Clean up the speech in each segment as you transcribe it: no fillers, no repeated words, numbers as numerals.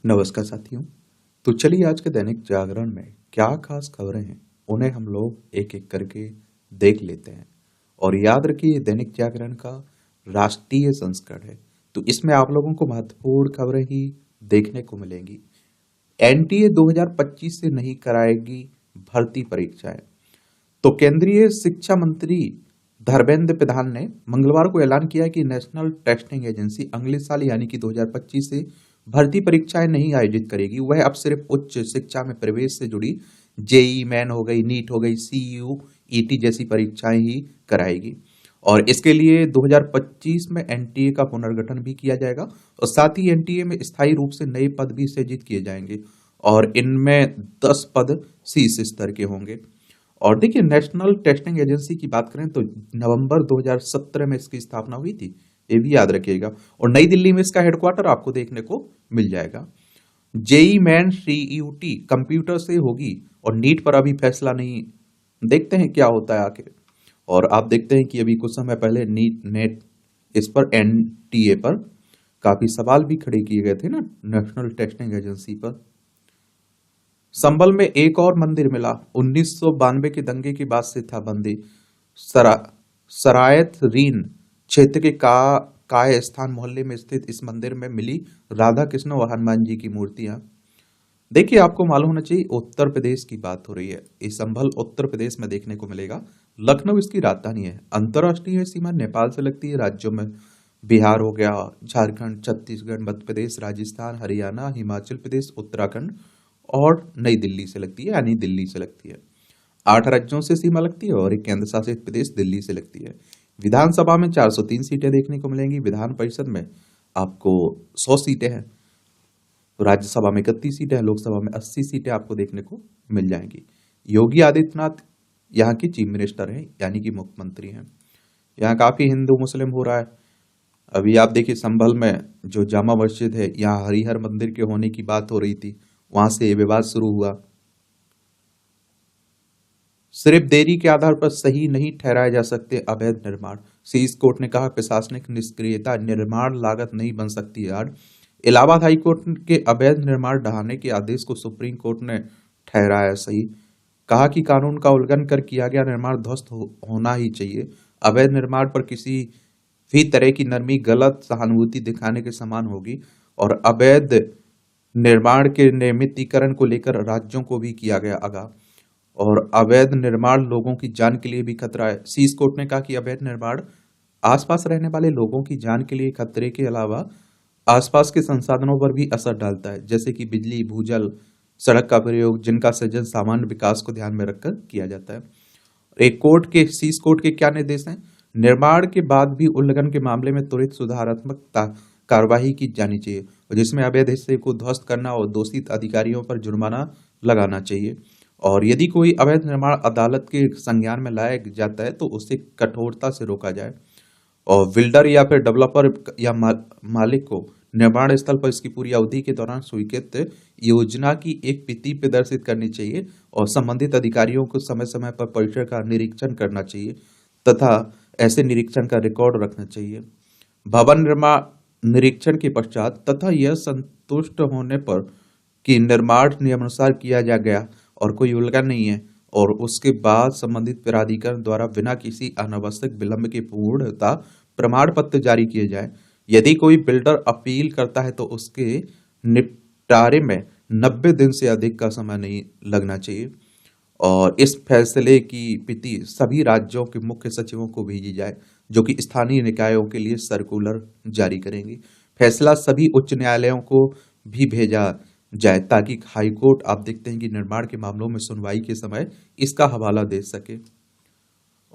नमस्कार साथियों। तो चलिए आज के दैनिक जागरण में क्या खास खबरें हैं उन्हें हम लोग एक एक करके देख लेते हैं। और याद रखिए दैनिक जागरण का राष्ट्रीय संस्करण है, तो इसमें आप लोगों को महत्वपूर्ण खबरें ही देखने को मिलेंगी। एनटीए 2025 से नहीं कराएगी भर्ती परीक्षाएं। तो केंद्रीय शिक्षा मंत्री धर्मेंद्र प्रधान ने मंगलवार को ऐलान किया कि नेशनल टेस्टिंग एजेंसी अगले साल यानी कि 2025 से भर्ती परीक्षाएं नहीं आयोजित करेगी। वह अब सिर्फ उच्च शिक्षा में प्रवेश से जुड़ी जेई मेन हो गई, नीट हो गई, सीयू ईटी जैसी परीक्षाएं ही कराएगी। और इसके लिए 2025 में एनटीए का पुनर्गठन भी किया जाएगा और साथ ही एनटीए में स्थायी रूप से नए पद भी सृजित किए जाएंगे और इनमें 10 पद शीर्ष स्तर के होंगे। और देखिए नेशनल टेस्टिंग एजेंसी की बात करें तो नवंबर 2017 में इसकी स्थापना हुई थी, ये भी याद रखिएगा। और नई दिल्ली में इसका हेडक्वार्टर आपको देखने को मिल जाएगा। जेई मेन सीयूटी कंप्यूटर से होगी और नीट पर अभी फैसला नहीं, देखते हैं क्या होता है आखिर। और आप देखते हैं कि अभी कुछ समय पहले नीट नेट इस पर एनटीए पर काफी सवाल भी खड़े किए गए थे ना, नेशनल टेस्टिंग एजेंसी पर। संभल में एक और मंदिर मिला, 1992 के दंगे के बाद से था बंदी। सरा, सरायत रीन क्षेत्र के काय स्थान मोहल्ले में स्थित इस मंदिर में मिली राधा कृष्ण और हनुमान जी की मूर्तियां। देखिए आपको मालूम होना चाहिए उत्तर प्रदेश की बात हो रही है, ये संभल उत्तर प्रदेश में देखने को मिलेगा। लखनऊ इसकी राजधानी है। अंतर्राष्ट्रीय सीमा नेपाल से लगती है। राज्यों में बिहार हो गया, झारखंड, छत्तीसगढ़, मध्य प्रदेश, राजस्थान, हरियाणा, हिमाचल प्रदेश, उत्तराखंड और नई दिल्ली से लगती है, यानी दिल्ली से लगती है। 8 राज्यों से सीमा लगती है और एक केंद्र शासित प्रदेश दिल्ली से लगती है। विधानसभा में 403 सीटें देखने को मिलेंगी। विधान परिषद में आपको 100 सीटें हैं। राज्यसभा में 31 सीटें हैं। लोकसभा में 80 सीटें आपको देखने को मिल जाएंगी। योगी आदित्यनाथ यहाँ की चीफ मिनिस्टर हैं, यानी कि मुख्यमंत्री हैं। यहाँ काफी हिंदू मुस्लिम हो रहा है। अभी आप देखिए संभल में जो जामा मस्जिद है, यहाँ हरिहर मंदिर के होने की बात हो रही थी, वहां से ये विवाद शुरू हुआ। सिर्फ देरी के आधार पर सही नहीं ठहराए जा सकते अवैध निर्माण। शीर्ष कोर्ट ने कहा प्रशासनिक निष्क्रियता निर्माण लागत नहीं बन सकती यार। इलाहाबाद हाई कोर्ट के अवैध निर्माण ढहाने के आदेश को सुप्रीम कोर्ट ने ठहराया सही। कहा कि कानून का उल्लंघन कर किया गया निर्माण ध्वस्त होना ही चाहिए। अवैध निर्माण पर किसी भी तरह की नरमी गलत सहानुभूति दिखाने के समान होगी। और अवैध निर्माण के नियमितीकरण को लेकर राज्यों को भी किया गया आगाह। और अवैध निर्माण लोगों की जान के लिए भी खतरा है। शीर्ष कोर्ट ने कहा कि अवैध निर्माण आसपास रहने वाले लोगों की जान के लिए खतरे के अलावा आसपास के संसाधनों पर भी असर डालता है, जैसे कि बिजली, भूजल, सड़क का प्रयोग, जिनका सृजन सामान्य विकास को ध्यान में रखकर किया जाता है। एक कोर्ट के शीर्ष कोर्ट के क्या निर्देश हैं? निर्माण के बाद भी उल्लंघन के मामले में त्वरित सुधारात्मक कार्रवाई की जानी चाहिए, और जिसमें अवैध हिस्से को ध्वस्त करना और दोषी अधिकारियों पर जुर्माना लगाना चाहिए। और यदि कोई अवैध निर्माण अदालत के संज्ञान में लाया जाता है तो उसे कठोरता से रोका जाए। और बिल्डर या फिर डेवलपर या मालिक को निर्माण स्थल पर इसकी पूरी अवधि के दौरान स्वीकृत योजना की एक प्रति प्रदर्शित करनी चाहिए और संबंधित अधिकारियों को समय समय पर परिसर का निरीक्षण करना चाहिए तथा ऐसे निरीक्षण का रिकॉर्ड रखना चाहिए। भवन निर्माण निरीक्षण के पश्चात तथा यह संतुष्ट होने पर कि निर्माण नियमानुसार किया जा गया और कोई उल्लंघन नहीं है, और उसके बाद संबंधित प्राधिकरण द्वारा बिना किसी अनावश्यक विलंब के पूर्णता प्रमाण पत्र जारी किए जाए। यदि कोई बिल्डर अपील करता है तो उसके निपटारे में 90 दिन से अधिक का समय नहीं लगना चाहिए। और इस फैसले की प्रति सभी राज्यों के मुख्य सचिवों को भेजी जाए, जो कि स्थानीय निकायों के लिए सर्कुलर जारी करेंगे। फैसला सभी उच्च न्यायालयों को भी भेजा जाए ताकि हाईकोर्ट आप देखते हैं कि निर्माण के मामलों में सुनवाई के समय इसका हवाला दे सके।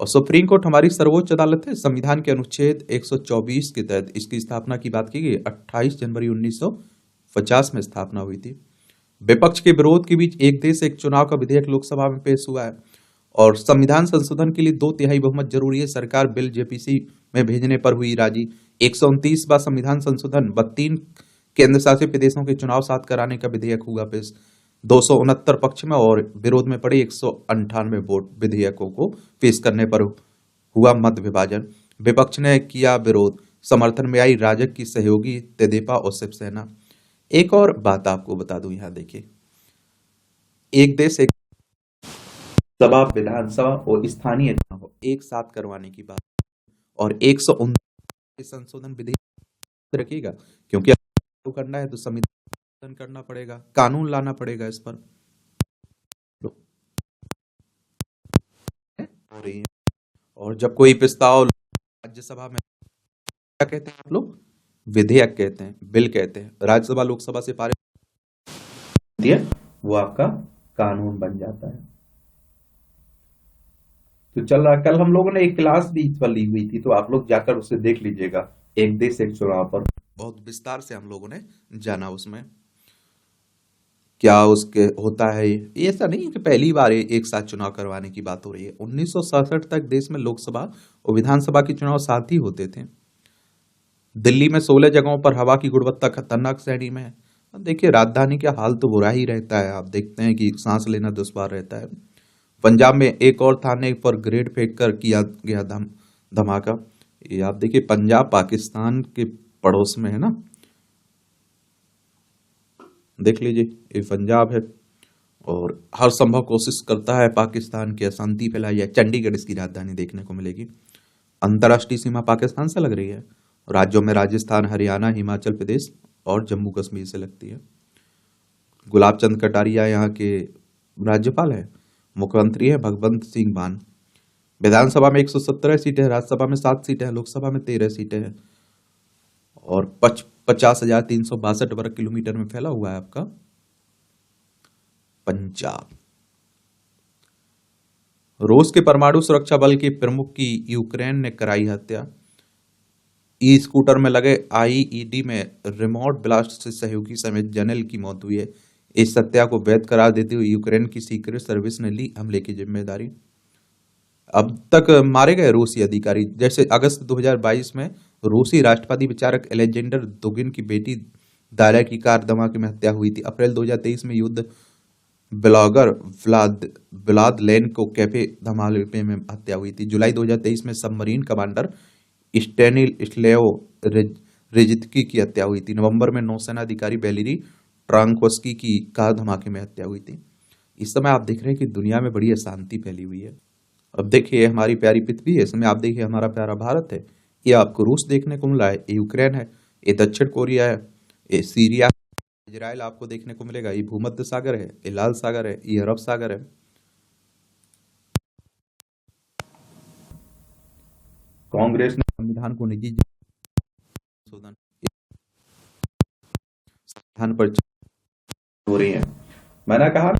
और सुप्रीम कोर्ट हमारी सर्वोच्च अदालत है। संविधान के अनुच्छेद 124 के तहत इसकी स्थापना की बात की गई। 28 जनवरी 1950 में स्थापना हुई थी। विपक्ष के विरोध के बीच एक देश एक चुनाव का विधेयक लोकसभा में पेश हुआ है और संविधान संशोधन के लिए 2/3 बहुमत जरूरी है। सरकार बिल जेपीसी में भेजने पर हुई राजी। 129वां संविधान संशोधन 32 केंद्र शासित प्रदेशों के चुनाव साथ कराने का विधेयक हुआ पेश। 269 पक्ष में और विरोध में पड़े 198 वोट। विधेयकों को पेश करने पर हुआ मत विभाजन। विपक्ष ने किया विरोध। समर्थन में आई राजग की सहयोगी तेदेपा और शिवसेना। एक और बात आपको बता दूं, यहाँ देखिए, एक देश एक सभा, विधानसभा और स्थानीय चुनाव एक साथ करवाने की बात, और 129 संशोधन विधेयक रखिएगा, क्योंकि लागू करना है तो संविधान करना पड़ेगा, कानून लाना पड़ेगा इस पर। तो हो रही है। और जब कोई प्रस्ताव राज्यसभा में, क्या कहते हैं आप लोग, विधेयक कहते हैं, बिल कहते हैं, राज्यसभा लोकसभा से पारित होती है, वो आपका कानून बन जाता है। तो चल रहा, कल हम लोगों ने एक क्लास भी इस पर ली हुई थी, तो आप लोग जाकर उसे देख लीजिएगा, एक देश एक चुनाव पर बहुत विस्तार से हम लोगों ने जाना उसमें क्या उसके होता है। ये ऐसा नहीं है कि पहली बार एक साथ चुनाव करवाने की बात हो रही है। 1967 तक देश में लोकसभा और विधानसभा के चुनाव साथ ही होते थे। दिल्ली में 16 जगहों पर हवा की गुणवत्ता खतरनाक श्रेणी में है। अब देखिए, राजधानी का हाल तो बुरा ही रहता है, आप देखते हैं कि सांस लेना दुश्वार रहता है। पंजाब में एक और थाने पर ग्रेड फेंक कर किया गया धमाका। ये आप देखिए, पंजाब पाकिस्तान के पड़ोस में है ना, देख लीजिए, ये पंजाब है और हर संभव कोशिश करता है पाकिस्तान की अशांति फैलाई है। चंडीगढ़ इसकी राजधानी देखने को मिलेगी। अंतर्राष्ट्रीय सीमा पाकिस्तान से लग रही है। राज्यों में राजस्थान, हरियाणा, हिमाचल प्रदेश और जम्मू कश्मीर से लगती है। गुलाब चंद कटारिया यहाँ के राज्यपाल है। मुख्यमंत्री है भगवंत सिंह मान। विधानसभा में 117 सीटें हैं, राज्यसभा में 7 सीटें हैं, लोकसभा में 13 सीटें हैं और 50,362 वर्ग किलोमीटर में फैला हुआ है आपका पंजाब। रूस के परमाणु सुरक्षा बल के प्रमुख की यूक्रेन ने कराई हत्या। ई स्कूटर में लगे आईईडी में रिमोट ब्लास्ट से सहयोगी समेत जनरल की मौत हुई है। इस हत्या को वैध करार देते हुए यूक्रेन की सीक्रेट सर्विस ने ली हमले की जिम्मेदारी। अब तक मारे गए रूसी अधिकारी, जैसे अगस्त 2022 में रूसी राष्ट्रवादी विचारक एलेक्जेंडर दुगिन की बेटी दारा की कार धमाके में हत्या हुई थी। अप्रैल 2023 में युद्ध ब्लॉगर व्लाद लेन को कैफे धमाके में हत्या हुई थी। जुलाई 2023 में सबमरीन कमांडर स्टेनिस्लेव रिजित्की की हत्या हुई थी। नवंबर में नौसेना अधिकारी वैलेरी ट्रांकोस्की की कार धमाके में हत्या हुई थी। इस समय आप देख रहे हैं कि दुनिया में बड़ी अशांति फैली हुई है। अब देखिए, हमारी प्यारी पृथ्वी है, इसमें आप देखिए हमारा प्यारा भारत है, ये आपको रूस देखने को मिला है, ये यूक्रेन है, ये दक्षिण कोरिया है, ये सीरिया, इजराइल आपको देखने को मिलेगा, ये भूमध्य सागर है, ये लाल सागर है, ये अरब सागर है। कांग्रेस ने संविधान को निजी संशोधन संविधान पर हो रही है। मैंने कहा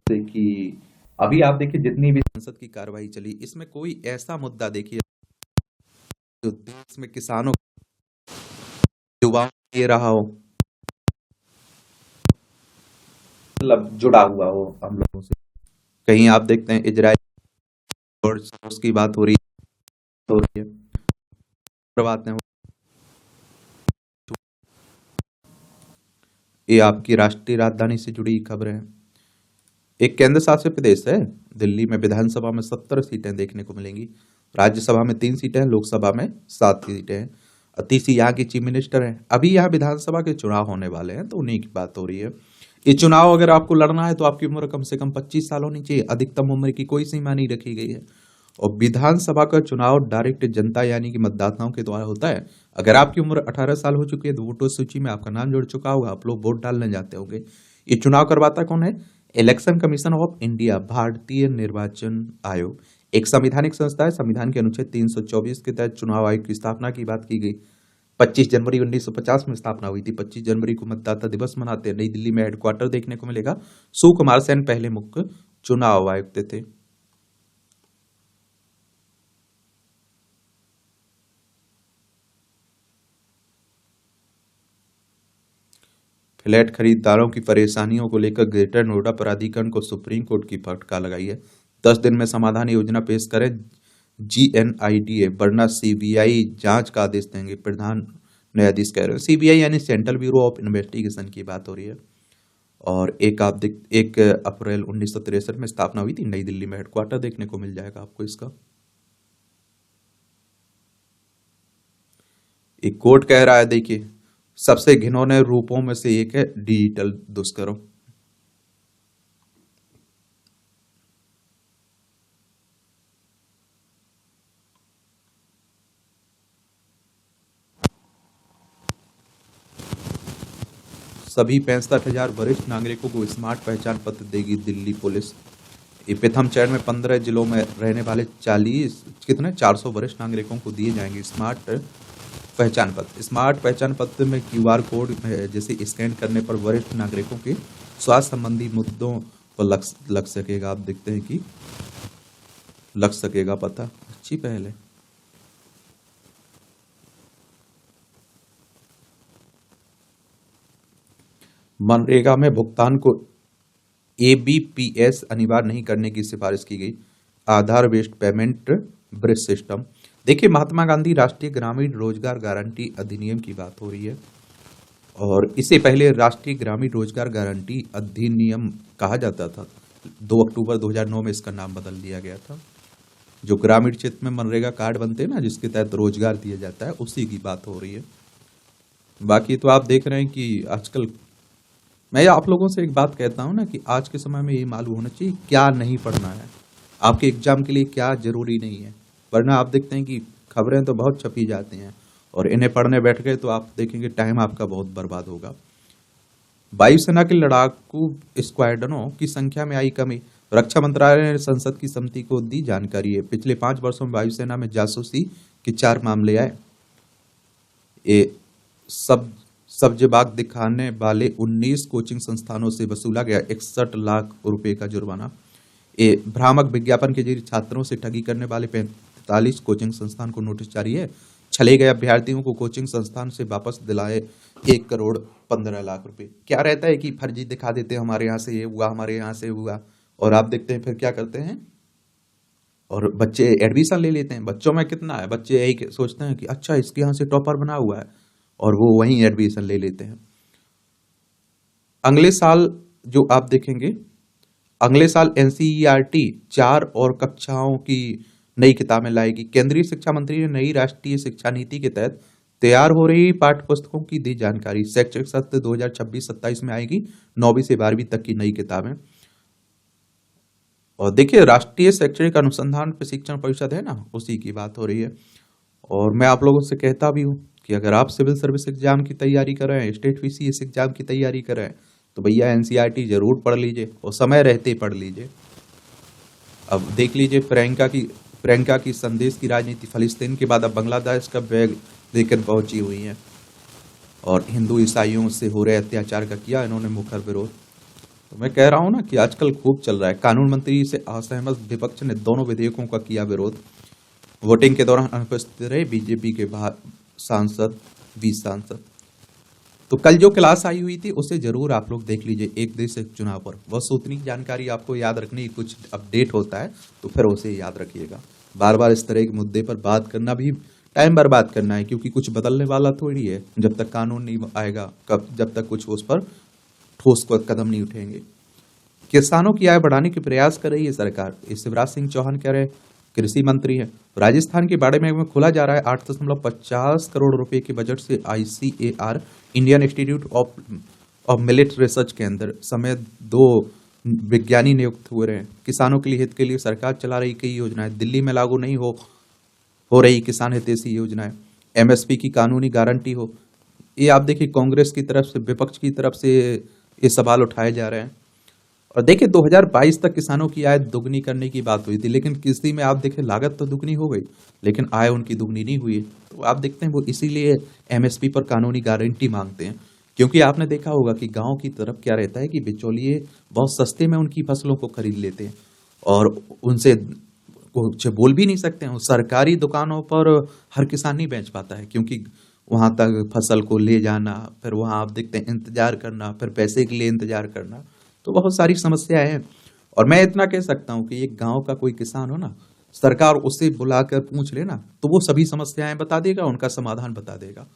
कि अभी आप देखिए, जितनी भी संसद की कार्रवाई चली, इसमें कोई ऐसा मुद्दा देखिए जो देश में किसानों, युवाओं ये रहा हो, मतलब जुड़ा हुआ हो हम लोगों से। कहीं आप देखते हैं इजराइल और उसकी बात हो रही है। बातें ये आपकी राष्ट्रीय राजधानी से जुड़ी खबरें हैं। एक केंद्र शासित प्रदेश है दिल्ली में, विधानसभा में 70 सीटें देखने को मिलेंगी, राज्यसभा में 3 सीटें हैं, लोकसभा में 7 सीटें हैं। अतिशी यहाँ की चीफ मिनिस्टर हैं। अभी यहाँ विधानसभा के चुनाव होने वाले हैं, तो उन्हीं की बात हो रही है। ये चुनाव अगर आपको लड़ना है तो आपकी उम्र कम से कम 25 साल होनी चाहिए। अधिकतम उम्र की कोई सीमा नहीं रखी गई है। और विधानसभा का चुनाव डायरेक्ट जनता यानी कि मतदाताओं के द्वारा होता है। अगर आपकी उम्र 18 साल हो चुकी है तो वोटर सूची में आपका नाम जुड़ चुका होगा, आप लोग वोट डालने जाते होंगे। ये चुनाव करवाता कौन है? इलेक्शन कमीशन ऑफ इंडिया, भारतीय निर्वाचन आयोग, एक संवैधानिक संस्था है। संविधान के अनुच्छेद 324 के तहत चुनाव आयोग की स्थापना की बात की गई। 25 जनवरी 1950 में स्थापना हुई थी। 25 जनवरी को मतदाता दिवस मनाते हैं। नई दिल्ली में हेडक्वार्टर देखने को मिलेगा। सुकुमार सेन पहले मुख्य चुनाव आयुक्त थे। फ्लैट खरीदारों की परेशानियों को लेकर ग्रेटर नोएडा प्राधिकरण को सुप्रीम कोर्ट की फटकार लगाई है। 10 दिन में समाधान योजना पेश करें GNIDA, वरना CBI जांच का आदेश देंगे, प्रधान न्यायाधीश कह रहे हैं। CBI यानी सेंट्रल ब्यूरो ऑफ इन्वेस्टिगेशन की बात हो रही है। और 1 अप्रैल 1963 में स्थापना हुई थी। नई दिल्ली में हेडक्वार्टर देखने को मिल जाएगा आपको इसका। एक कोर्ट कह रहा है, देखिए, सबसे घिनौने रूपों में से एक है डिजिटल दुष्कर्म। सभी 65,000 वरिष्ठ नागरिकों को स्मार्ट पहचान पत्र देगी दिल्ली पुलिस। ये प्रथम चरण में 15 जिलों में रहने वाले 400 वरिष्ठ नागरिकों को दिए जाएंगे स्मार्ट पहचान पत्र। स्मार्ट पहचान पत्र में क्यूआर कोड जैसे स्कैन करने पर वरिष्ठ नागरिकों के स्वास्थ्य संबंधी मुद्दों पर लग सकेगा। आप देखते हैं कि लग सकेगा पता। अच्छी पहल है। मनरेगा में भुगतान को एबीपीएस अनिवार्य नहीं करने की सिफारिश की गई। आधार बेस्ड पेमेंट ब्रिज सिस्टम। देखिए, महात्मा गांधी राष्ट्रीय ग्रामीण रोजगार गारंटी अधिनियम की बात हो रही है, और इससे पहले राष्ट्रीय ग्रामीण रोजगार गारंटी अधिनियम कहा जाता था। 2 अक्टूबर 2009 में इसका नाम बदल दिया गया था। जो ग्रामीण क्षेत्र में मनरेगा कार्ड बनते हैं ना, जिसके तहत रोजगार दिया जाता है, उसी की बात हो रही है। बाकी तो आप देख रहे हैं कि आजकल मैं आप लोगों से एक बात कहता हूं ना कि आज के समय में ये मालूम होना चाहिए क्या नहीं पढ़ना है, आपके एग्जाम के लिए क्या जरूरी नहीं है। वरना आप देखते हैं कि खबरें तो बहुत छपी जाती हैं, और इन्हें पढ़ने बैठ गए तो आप देखेंगे टाइम आपका बहुत बर्बाद होगा। वायुसेना के लड़ाकू स्क्वाड्रनों की संख्या में आई कमी। रक्षा मंत्रालय ने संसद की समिति को दी जानकारी है। पिछले 5 वर्षों में वायुसेना में जासूसी के 4 मामले आए। ये सब्जबाग दिखाने वाले 19 कोचिंग संस्थानों से वसूला गया 61 लाख रुपए का जुर्माना। ये भ्रामक विज्ञापन के जरिए छात्रों से ठगी करने वाले 45 कोचिंग संस्थान को नोटिस जारी है। छले गए अभ्यर्थियों को कोचिंग संस्थान से वापस दिलाए 1 करोड़ 15 लाख रुपए। क्या रहता है कि फर्जी दिखा देते हैं, हमारे यहाँ से ये हुआ, हमारे यहाँ से हुआ, और आप देखते हैं फिर क्या करते हैं, और बच्चे एडमिशन ले लेते हैं। बच्चों में कितना है, बच्चे यही सोचते हैं कि अच्छा इसके यहाँ से टॉपर बना हुआ है, और वो वहीं एडमिशन ले लेते हैं। अगले साल जो आप देखेंगे, अगले साल एनसीईआरटी 4 और कक्षाओं की नई किताबें लाएगी। केंद्रीय शिक्षा मंत्री ने नई राष्ट्रीय शिक्षा नीति के तहत तैयार हो रही पाठ्य पुस्तकों की दी जानकारी। शैक्षिक सत्र 2026-27 में आएगी 9वीं से 12वीं तक की नई किताबें। और देखिए, राष्ट्रीय शैक्षणिक अनुसंधान प्रशिक्षण परिषद है ना, उसी की बात हो रही है। और मैं आप लोगों से कहता भी हूँ कि अगर आप सिविल सर्विस एग्जाम की तैयारी कर रहे हैं, स्टेट पीसीएस एग्जाम की तैयारी कर रहे हैं, तो भैया एनसीईआरटी जरूर पढ़ लीजिए, और समय रहते ही पढ़ लीजिए। अब देख लीजिए, प्रियंका की संदेश की राजनीति। फिलिस्तीन के बाद अब बांग्लादेश का बैग लेकर पहुंची हुई है, और हिंदू ईसाइयों से हो रहे अत्याचार का किया इन्होंने मुखर विरोध। तो मैं कह रहा हूं ना कि आजकल खूब चल रहा है। कानून मंत्री से असहमत विपक्ष ने दोनों विधेयकों का किया विरोध। वोटिंग के दौरान अनुपस्थित रहे बीजेपी के 20 सांसद। तो कल जो क्लास आई हुई थी उसे जरूर आप लोग देख लीजिए, एक देश एक चुनाव पर। बस उतनी जानकारी आपको याद रखनी है। कुछ अपडेट होता है तो फिर उसे याद रखिएगा। बार बार इस तरह के मुद्दे पर बात करना भी टाइम बर्बाद करना है, क्योंकि कुछ बदलने वाला थोड़ी है। जब तक कानून नहीं आएगा, जब तक कुछ उस पर ठोस कदम नहीं उठेंगे। किसानों की आय बढ़ाने के प्रयास कर रही है सरकार, शिवराज सिंह चौहान कह रहे, कृषि मंत्री है। राजस्थान के बाड़े में खोला जा रहा है 8.50 करोड़ रुपए के बजट से ICAR Indian institute of millet research केंद्र समेत 2 विज्ञानी नियुक्त हुए हैं। किसानों के लिए हित के लिए सरकार चला रही कई योजनाएं दिल्ली में लागू नहीं हो रही किसान हितैषी योजनाएं। MSP की कानूनी गारंटी हो। ये आप देखिए, कांग्रेस की तरफ से, विपक्ष की तरफ से ये सवाल उठाए जा रहे हैं। और देखिए, 2022 तक किसानों की आय दुगनी करने की बात हुई थी, लेकिन कृषि में आप देखिए लागत तो दुगनी हो गई, लेकिन आय उनकी दुगनी नहीं हुई। तो आप देखते हैं वो इसीलिए MSP पर कानूनी गारंटी मांगते हैं, क्योंकि आपने देखा होगा कि गांव की तरफ क्या रहता है कि बिचौलिए बहुत सस्ते में उनकी फसलों को खरीद लेते हैं, और उनसे कुछ बोल भी नहीं सकते हैं। सरकारी दुकानों पर हर किसान नहीं बेच पाता है, क्योंकि वहां तक फसल को ले जाना, फिर वहां आप देखते हैं इंतजार करना, फिर पैसे के लिए इंतजार करना, तो बहुत सारी समस्याएं हैं। और मैं इतना कह सकता हूं कि एक गांव का कोई किसान हो ना, सरकार उससे बुलाकर पूछ लेना तो वो सभी समस्याएं बता देगा, उनका समाधान बता देगा।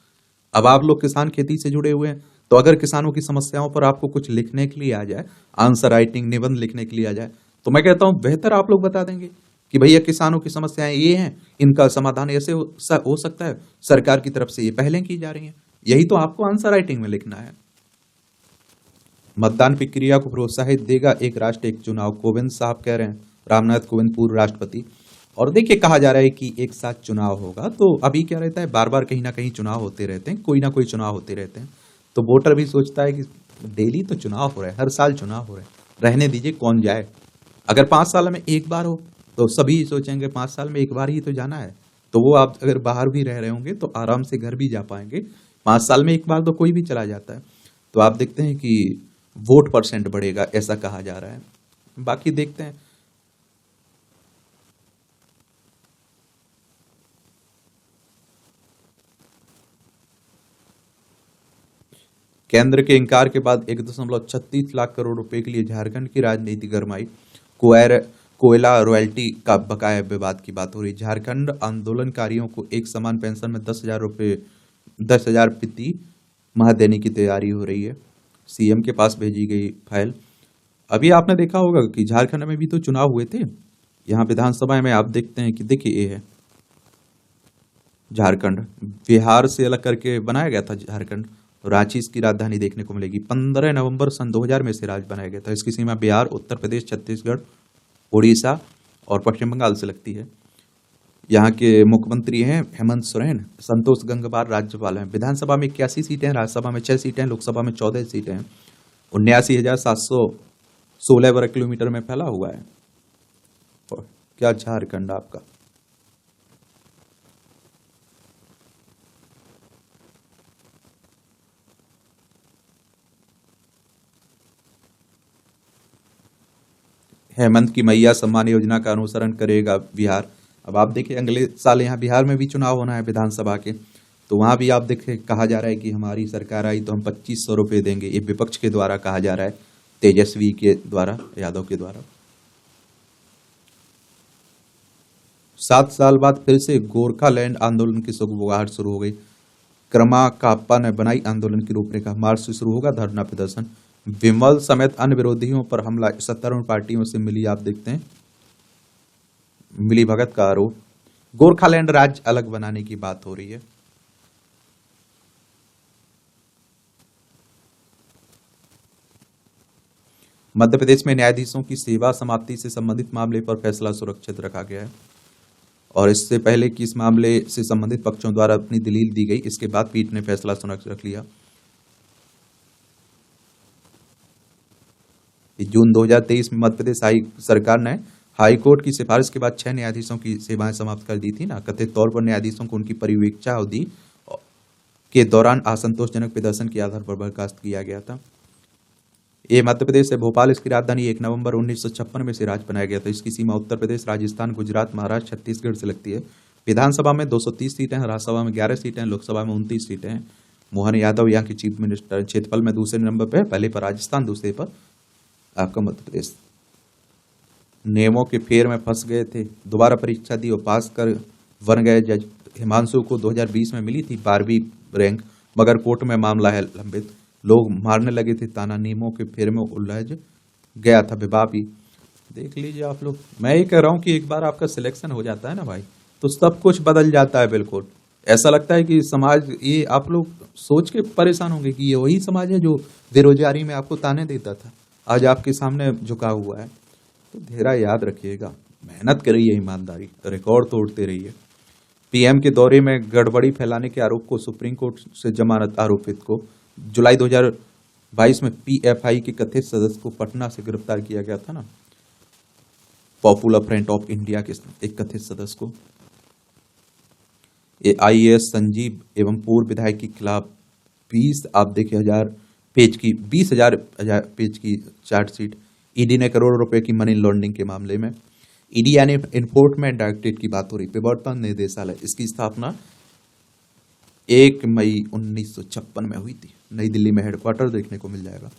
अब आप लोग किसान खेती से जुड़े हुए हैं, तो अगर किसानों की समस्याओं पर आपको कुछ लिखने के लिए आ जाए, आंसर राइटिंग, निबंध लिखने के लिए आ जाए, तो मैं कहता हूं बेहतर आप लोग बता देंगे कि भैया किसानों की समस्याएं ये हैं, इनका समाधान ऐसे हो सकता है, सरकार की तरफ से ये पहलें की जा रही हैं, यही तो आपको आंसर राइटिंग में लिखना है। मतदान प्रक्रिया को प्रोत्साहित देगा एक राष्ट्र एक चुनाव, कोविंद साहब कह रहे हैं, रामनाथ कोविंद पूर्व राष्ट्रपति। और देखिए कहा जा रहा है कि एक साथ चुनाव होगा, तो अभी क्या रहता है, बार बार कहीं ना कहीं चुनाव होते रहते हैं, कोई ना कोई चुनाव होते रहते हैं। तो वोटर भी सोचता है कि डेली तो चुनाव हो रहा है, हर साल चुनाव हो रहा है, रहने दीजिए कौन जाए। अगर 5 साल में एक बार हो तो सभी सोचेंगे 5 साल में एक बार ही तो जाना है, तो वो आप अगर बाहर भी रह रहे होंगे तो आराम से घर भी जा पाएंगे। 5 साल में एक बार तो कोई भी चला जाता है। तो आप देखते हैं कि वोट परसेंट बढ़ेगा, ऐसा कहा जा रहा है। बाकी देखते हैं। केंद्र के इनकार के बाद 1.36 लाख करोड़ रुपए के लिए झारखंड की राजनीति गरमाई। कोयर कोयला रॉयल्टी का बकाया विवाद की बात हो रही। झारखंड आंदोलनकारियों को एक समान पेंशन में 10,000 प्रति माह देने की तैयारी हो रही है। सीएम के पास भेजी गई फाइल। अभी आपने देखा होगा कि झारखंड में भी तो चुनाव हुए थे। यहाँ विधानसभा में आप देखते हैं कि देखिए ये है झारखंड, बिहार से अलग करके बनाया गया था झारखंड। रांची इसकी राजधानी देखने को मिलेगी। 15 नवंबर सन 2000 में से राज्य बनाया गया था। इसकी सीमा बिहार, उत्तर प्रदेश, छत्तीसगढ़, उड़ीसा और पश्चिम बंगाल से लगती है। यहाँ के मुख्यमंत्री हैं हेमंत सोरेन। संतोष गंगवार राज्यपाल हैं। विधानसभा में 81 सीटें हैं, राज्यसभा में 6 सीटें हैं, लोकसभा में 14 सीटें हैं। 79,716 वर्ग किलोमीटर में फैला हुआ है। और क्या झारखंड आपका। हेमंत की मैया सम्मान योजना का अनुसरण करेगा बिहार। अब आप देखिए अगले साल यहाँ बिहार में भी चुनाव होना है विधानसभा के, तो वहां भी आप देखिए कहा जा रहा है कि हमारी सरकार आई तो हम 2500 रुपये देंगे। ये विपक्ष के द्वारा कहा जा रहा है, तेजस्वी के द्वारा, यादव के द्वारा। 7 साल बाद फिर से गोरखालैंड आंदोलन की सुगबुगाहट शुरू हो गई। क्रमा काप्पा ने बनाई आंदोलन की रूपरेखा। मार्च से शुरू होगा धरना प्रदर्शन। विमल समेत अन्य विरोधियों पर हमला। सत्तारूढ़ पार्टियों से मिली, आप देखते हैं, मिली भगत का आरोप। गोरखालैंड राज्य अलग बनाने की बात हो रही है। मध्य प्रदेश में न्यायाधीशों की सेवा समाप्ति से संबंधित मामले पर फैसला सुरक्षित रखा गया है। और इससे पहले कि इस मामले से संबंधित पक्षों द्वारा अपनी दलील दी गई, इसके बाद पीठ ने फैसला सुरक्षित रख लिया। जून 2023 में मध्य प्रदेश सरकार ने हाई कोर्ट की सिफारिश के बाद 6 न्यायाधीशों की सेवाएं समाप्त कर दी थी ना। कथित तौर पर न्यायाधीशों को उनकी परिवीक्षा अवधि के दौरान असंतोषजनक प्रदर्शन के आधार पर बर्खास्त किया गया था। ये मध्य प्रदेश से भोपाल इसकी राजधानी 1 नवंबर 1956 में से राज्य बनाया गया था। इसकी सीमा उत्तर प्रदेश, राजस्थान, गुजरात, महाराष्ट्र, छत्तीसगढ़ से लगती है। विधानसभा में 230 सीटें हैं, राज्यसभा में 11 सीटें हैं, लोकसभा में 29 सीटें हैं। मोहन यादव यहाँ के चीफ मिनिस्टर। क्षेत्रफल में दूसरे नंबर पर, पहले पर राजस्थान, दूसरे पर आपका मध्य प्रदेश। नियमों के फेर में फंस गए थे, दोबारा परीक्षा दी और पास कर बन गए जज। हिमांशु को 2020 में मिली थी 12वीं रैंक, मगर कोर्ट में मामला है लंबित। लोग मारने लगे थे ताना, नियमों के फेर में उलझ गया था विवाह भी। देख लीजिए आप लोग। मैं ये कह रहा हूँ कि एक बार आपका सिलेक्शन हो जाता है ना भाई, तो सब कुछ बदल जाता है। बिल्कुल ऐसा लगता है कि समाज, ये आप लोग सोच के परेशान होंगे कि ये वही समाज है जो बेरोजगारी में आपको ताने देता था, आज आपके सामने झुका हुआ है। तो धेरा याद रखिएगा, मेहनत करिए, ईमानदारी, रिकॉर्ड तोड़ते रहिए। पीएम के दौरे में गड़बड़ी फैलाने के आरोप को सुप्रीम कोर्ट से जमानत। आरोपित को जुलाई 2022 में पीएफआई के कथित सदस्य को पटना से गिरफ्तार किया गया था ना, पॉपुलर फ्रंट ऑफ इंडिया के एक कथित सदस्य को। आईएएस संजीव एवं पूर्व विधायक के खिलाफ 20,000 पेज की चार्जशीट। ईडी ने करोड़ों रुपए की मनी लॉन्ड्रिंग के मामले में। ईडी यानी एनफोर्समेंट डायरेक्टरेट की बात हो रही। प्रवर्तन निदेशालय, इसकी स्थापना 1 मई 1956 में हुई थी। नई दिल्ली में हेडक्वार्टर देखने को मिल जाएगा।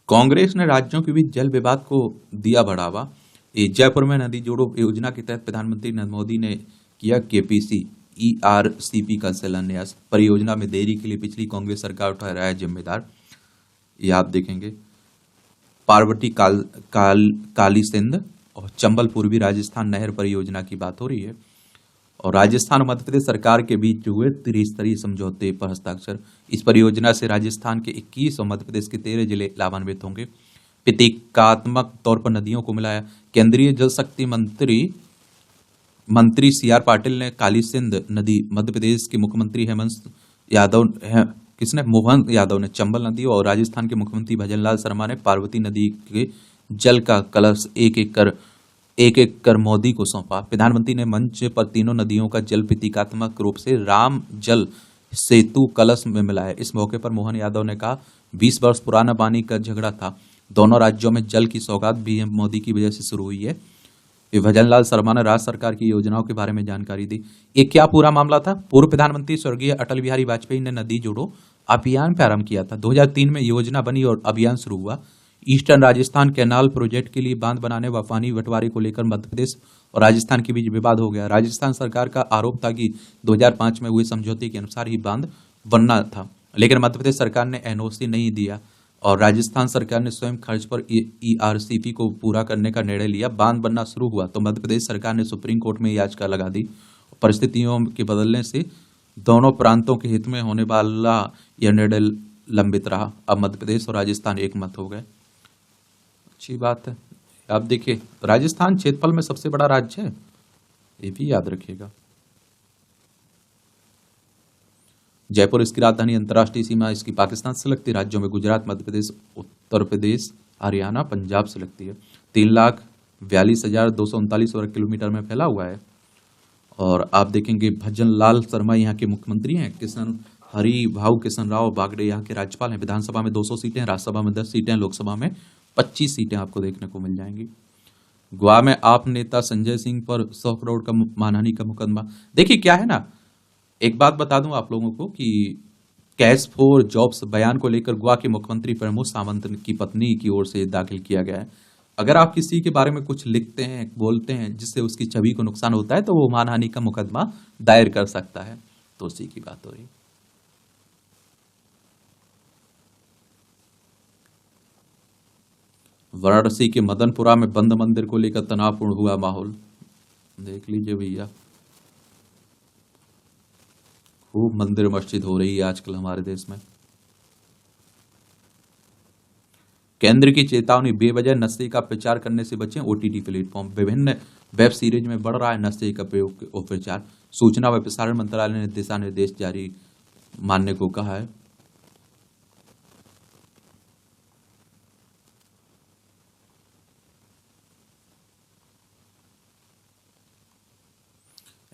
कांग्रेस ने राज्यों के बीच जल विवाद को दिया बढ़ावा। जयपुर में नदी जोड़ो योजना के तहत प्रधानमंत्री नरेंद्र मोदी ने किया केपीसी ईआरसीपी का शिलान्यास। परियोजना में देरी के लिए पिछली कांग्रेस सरकार ठहराया जिम्मेदार। ये आप देखेंगे। पार्वती काली सिंध और चंबल पूर्वी राजस्थान नहर परियोजना की बात हो रही है। और राजस्थान और मध्य प्रदेश सरकार के बीच हुए त्रिस्तरीय समझौते पर हस्ताक्षर। इस परियोजना से राजस्थान के 21 और मध्य प्रदेश के 13 जिले लाभान्वित होंगे। प्रतीकात्मक तौर पर नदियों को मिलाया। केंद्रीय जल शक्ति मंत्री सीआर पाटिल ने काली सिंध नदी, मध्य प्रदेश के मुख्यमंत्री मोहन यादव ने चंबल नदी और राजस्थान के मुख्यमंत्री भजनलाल शर्मा ने पार्वती नदी के जल का कलश एक एक कर मोदी को सौंपा। प्रधानमंत्री ने मंच पर तीनों नदियों का जल प्रतीकात्मक रूप से राम जल सेतु कलश में मिलाया। इस मौके पर मोहन यादव ने कहा, 20 वर्ष पुराना पानी का झगड़ा था, दोनों राज्यों में जल की सौगात भी मोदी की वजह से शुरू हुई है। भजनलाल शर्मा ने राज्य सरकार की योजनाओं के बारे में जानकारी दी। ये क्या पूरा मामला था? पूर्व प्रधानमंत्री स्वर्गीय अटल बिहारी वाजपेयी ने नदी जोड़ो अभियान प्रारंभ किया था। 2003 में योजना बनी और अभियान शुरू हुआ। ईस्टर्न राजस्थान कैनाल प्रोजेक्ट के लिए बांध बनाने व पानी बंटवारे को लेकर मध्य प्रदेश और राजस्थान के बीच विवाद हो गया। राजस्थान सरकार का आरोप था कि 2005 में हुए समझौते के अनुसार ही बांध बनना था, लेकिन मध्य प्रदेश सरकार ने एनओसी नहीं दिया और राजस्थान सरकार ने स्वयं खर्च पर ईआरसीपी को पूरा करने का निर्णय लिया। बांध बनना शुरू हुआ तो मध्य प्रदेश सरकार ने सुप्रीम कोर्ट में याचिका लगा दी। परिस्थितियों के बदलने से दोनों प्रांतों के हित में होने वाला यह निर्णय लंबित रहा। अब मध्य प्रदेश और राजस्थान एक मत हो गए। अच्छी बात है। आप देखिए, राजस्थान क्षेत्रफल में सबसे बड़ा राज्य है, ये भी याद रखिएगा। जयपुर इसकी राजधानी, अंतर्राष्ट्रीय सीमा इसकी पाकिस्तान से लगती है। राज्यों में गुजरात, मध्य प्रदेश, उत्तर प्रदेश, हरियाणा, पंजाब से लगती है। 3,42,239 वर्ग किलोमीटर में फैला हुआ है। और आप देखेंगे भजनलाल शर्मा यहाँ के मुख्यमंत्री हैं। किशन हरिभाऊ किशन राव बागड़े यहाँ के राज्यपाल हैं। विधानसभा में 200 सीटें, राज्यसभा में 10 सीटें, लोकसभा में 25 सीटें आपको देखने को मिल जाएंगी। गोवा में आप नेता संजय सिंह पर 100 करोड़ का मानहानि का मुकदमा। देखिए क्या है ना, एक बात बता दूं आप लोगों को कि कैश फॉर जॉब्स बयान को लेकर गोवा के मुख्यमंत्री प्रमोद सावंत की पत्नी की ओर से दाखिल किया गया है। अगर आप किसी के बारे में कुछ लिखते हैं, बोलते हैं जिससे उसकी छवि को नुकसान होता है तो वो मानहानि का मुकदमा दायर कर सकता है। तो उसी की बात हो रही। वाराणसी के मदनपुरा में बंद मंदिर को लेकर तनावपूर्ण हुआ माहौल। देख लीजिए भैया, खूब मंदिर मस्जिद हो रही है आजकल हमारे देश में। केंद्र की चेतावनी, बेवजह नशे का प्रचार करने से बचें ओटीटी प्लेटफॉर्म। विभिन्न वेब सीरीज में बढ़ रहा है नशे का प्रयोग और प्रचार। सूचना व प्रसारण मंत्रालय ने दिशा निर्देश जारी मानने को कहा है।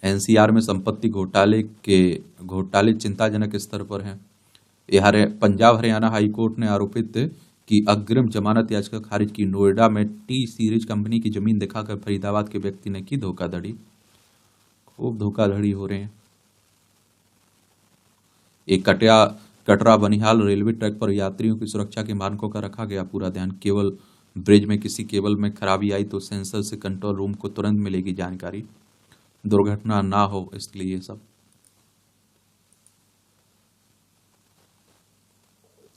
एनसीआर में संपत्ति घोटाले चिंताजनक स्तर पर हैं। पंजाब हरियाणा हाईकोर्ट ने आरोपित की अग्रिम जमानत याचिका खारिज की। नोएडा में टी सीरीज कंपनी की जमीन दिखाकर फरीदाबाद के व्यक्ति ने की धोखाधड़ी। खूब धोखाधड़ी हो रहे हैं। एक कटरा बनिहाल रेलवे ट्रैक पर यात्रियों की सुरक्षा के मानकों का रखा गया पूरा ध्यान। केवल ब्रिज में किसी केबल में खराबी आई तो सेंसर से कंट्रोल रूम को तुरंत मिलेगी जानकारी, दुर्घटना ना हो इसलिए ये सब।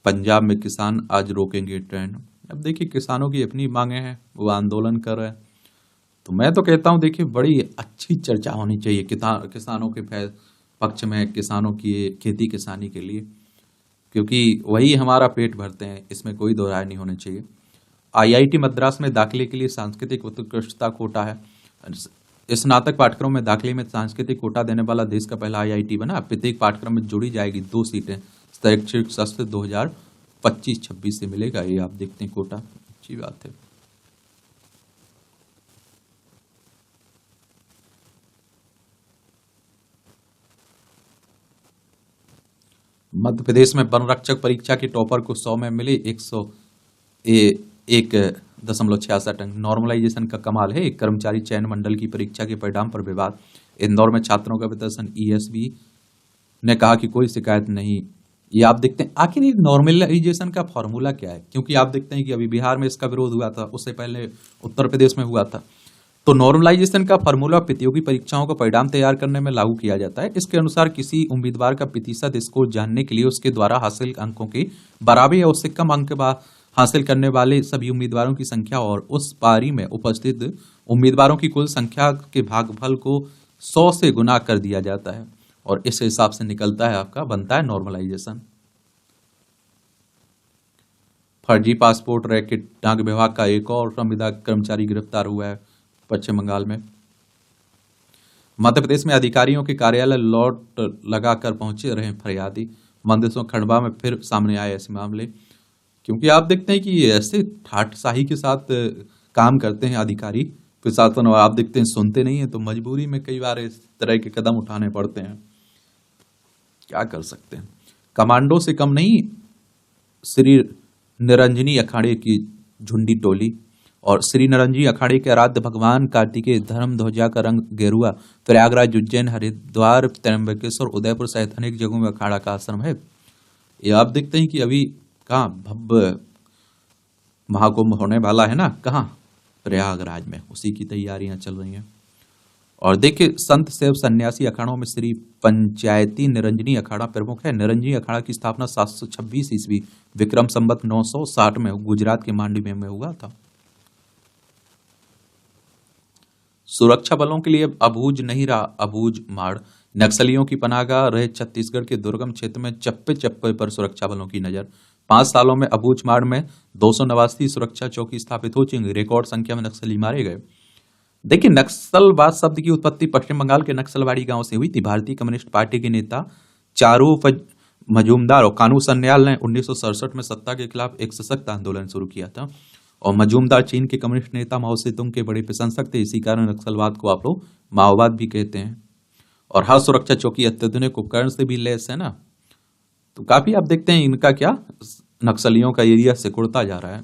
पंजाब में किसान आज रोकेंगे ट्रेन। अब देखिए, किसानों की अपनी मांगे हैं, वो आंदोलन कर रहे हैं। तो मैं तो कहता हूं देखिए, बड़ी अच्छी चर्चा होनी चाहिए किसानों के पक्ष में, किसानों की खेती किसानी के लिए, क्योंकि वही हमारा पेट भरते हैं, इसमें कोई दो राय नहीं होनी चाहिए। आईआईटी मद्रास में दाखिले के लिए सांस्कृतिक उत्कृष्टता कोटा है। स्नातक पाठ्यक्रम में दाखिले में सांस्कृतिक कोटा देने वाला देश का पहला आईआईटी बना। प्रत्येक पाठ्यक्रम में जोड़ी जाएगी 2 सीटें। शैक्षिक सत्र 2025-26 से मिलेगा। ये आप देखते हैं कोटा, अच्छी बात है। मध्य प्रदेश में वन रक्षक परीक्षा के टॉपर को 100 में मिले 101.66 अंक। नॉर्मलाइजेशन का कमाल है। एक कर्मचारी चयन मंडल की परीक्षा के परिणाम पर विवाद। इंदौर में छात्रों का प्रदर्शन। ईएसबी ने कहा कि कोई शिकायत नहीं। ये आप देखते हैं, आखिर ये नॉर्मलाइजेशन का फॉर्मूला क्या है? क्योंकि आप देखते हैं कि अभी बिहार में इसका विरोध हुआ था, उससे पहले उत्तर प्रदेश में हुआ था। तो नॉर्मलाइजेशन का फॉर्मूला प्रतियोगी परीक्षाओं का परिणाम तैयार करने में लागू किया जाता है। इसके अनुसार किसी उम्मीदवार का प्रतिशत स्कोर जानने के लिए उसके द्वारा हासिल अंकों के बराबर या उससे कम अंक हासिल करने वाले सभी उम्मीदवारों की संख्या और उस पारी में उपस्थित उम्मीदवारों की कुल संख्या के भागफल को 100 से गुना कर दिया जाता है और इस हिसाब से निकलता है आपका, बनता है नॉर्मलाइजेशन। फर्जी पासपोर्ट रैकेट, डाक विभाग का एक और संविदा कर्मचारी गिरफ्तार हुआ है पश्चिम बंगाल में। मध्य प्रदेश में अधिकारियों के कार्यालय लॉट लगाकर पहुंचे रहे फरियादी। मंदसौर खंडवा में फिर सामने आए ऐसे मामले, क्योंकि आप देखते हैं कि ये ऐसे ठाटशाही के साथ काम करते हैं अधिकारी प्रशासन, और आप देखते हैं सुनते नहीं है, तो मजबूरी में कई बार इस तरह के कदम उठाने पड़ते हैं। क्या कर सकते हैं। कमांडो से कम नहीं श्री निरंजनी अखाड़े की झुंडी टोली। और श्री निरंजनी अखाड़े के आराध्य भगवान कार्तिकेय धर्म ध्वजा का रंग गेरुआ। प्रयागराज, उज्जैन, हरिद्वार, त्र्यंबकेश्वर, उदयपुर सहित अनेक जगहों में अखाड़ा का आश्रम है। ये आप देखते हैं कि अभी कहाँ भव्य महाकुंभ होने वाला है ना, कहाँ, प्रयागराज में, उसी की तैयारियां चल रही हैं। और देखिए, संत सेव सन्यासी अखाड़ों में श्री पंचायती निरंजनी अखाड़ा प्रमुख है। निरंजनी अखाड़ा की स्थापना 726 ईस्वी विक्रम संवत 960 में गुजरात के मांडी में हुआ था। सुरक्षा बलों के लिए अबूझ नहीं रहा अबूझ माड़। नक्सलियों की पनाहगाह रहे छत्तीसगढ़ के दुर्गम क्षेत्र में चप्पे चप्पे पर सुरक्षा बलों की नजर। 5 सालों में अबूझ माड़ में 289 सुरक्षा चौकी स्थापित हो चुकी। रिकॉर्ड संख्या में नक्सली मारे गए। देखिए, नक्सलवाद शब्द की उत्पत्ति पश्चिम बंगाल के नक्सलवाड़ी गांव से हुई थी। भारतीय कम्युनिस्ट पार्टी के नेता चारू मजूमदार और कानू सन्याल ने 1967 में सत्ता के खिलाफ एक सशक्त आंदोलन शुरू किया था। और मजूमदार चीन के कम्युनिस्ट नेता माओ सेतुंग के बड़े प्रशंसक थे। इसी कारण नक्सलवाद को आप लोग माओवाद भी कहते हैं। और हर सुरक्षा चौकी अत्याधुनिक उपकरण से भी लैस है ना, तो काफी आप देखते हैं इनका क्या, नक्सलियों का एरिया सिकुड़ता जा रहा है।